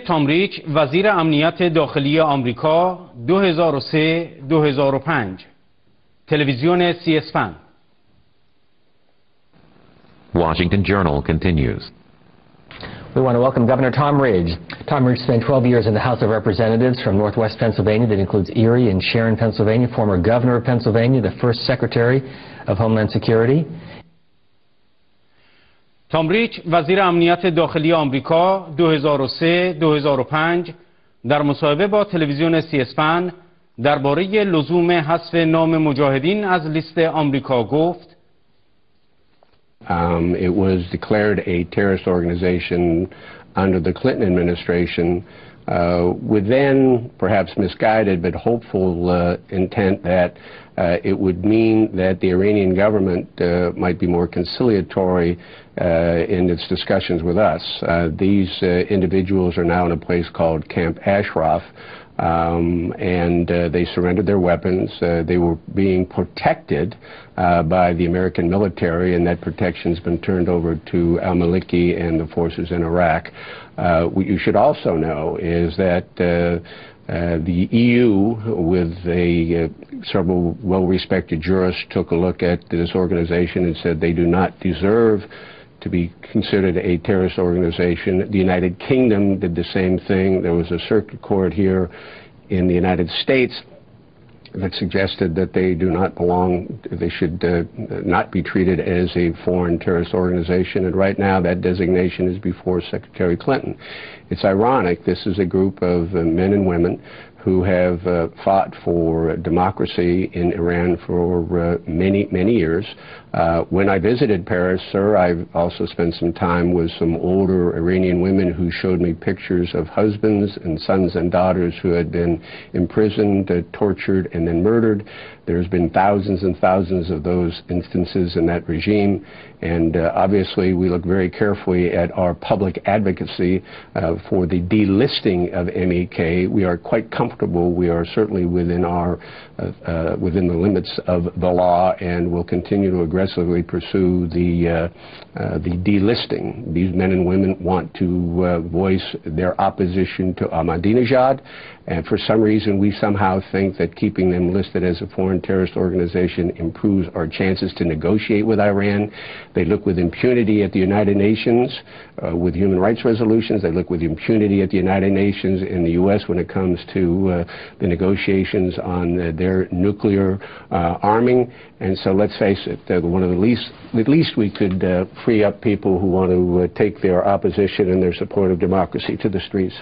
تامریچ وزیر امنیت داخلی آمریکا 2003-2005 تلویزیون سی-اسپن. Washington Journal continues. We want to welcome Governor Tom Ridge. Tom Ridge spent 12 years in the House of Representatives from Northwest Pennsylvania, that includes Erie and Sharon, Pennsylvania, former governor of Pennsylvania, the first Secretary of Homeland Security. تامریچ وزیر امنیت داخلی آمریکا 2003-2005 در مصاحبه با تلویزیون سی-اسپن درباره لزوم حذف نام مجاهدین از لیست آمریکا گفت: It was declared a terrorist organization under the Clinton administration with then perhaps misguided but hopeful intent that it would mean that the Iranian government might be more conciliatory in its discussions with us. These individuals are now in a place called Camp Ashraf, and they surrendered their weapons. They were being protected by the American military, and that protection has been turned over to al-Maliki and the forces in Iraq. What you should also know is that the EU, with several well-respected jurists, took a look at this organization and said they do not deserve to be considered a terrorist organization. The United Kingdom did the same thing. There was a circuit court here in the United States that suggested that they do not belong, they should not be treated as a foreign terrorist organization, and right now that designation is before Secretary Clinton. It's ironic, this is a group of men and women who have fought for democracy in Iran for many years. When I visited Paris, sir, I've also spent some time with some older Iranian women who showed me pictures of husbands and sons and daughters who had been imprisoned, tortured, and then murdered. There's been thousands and thousands of those instances in that regime, and obviously we look very carefully at our public advocacy for the delisting of MEK. We are quite comfortable. We are certainly within the limits of the law, and will continue to aggressively pursue the delisting. These men and women want to voice their opposition to Ahmadinejad, and for some reason we somehow think that keeping them listed as a foreign terrorist organization improves our chances to negotiate with Iran. They look with impunity at the United Nations with human rights resolutions. They look with impunity at the United Nations in the U.S. when it comes to the negotiations on their nuclear arming. And so let's face it, one of the least we could free up people who want to take their opposition and their support of democracy to the streets.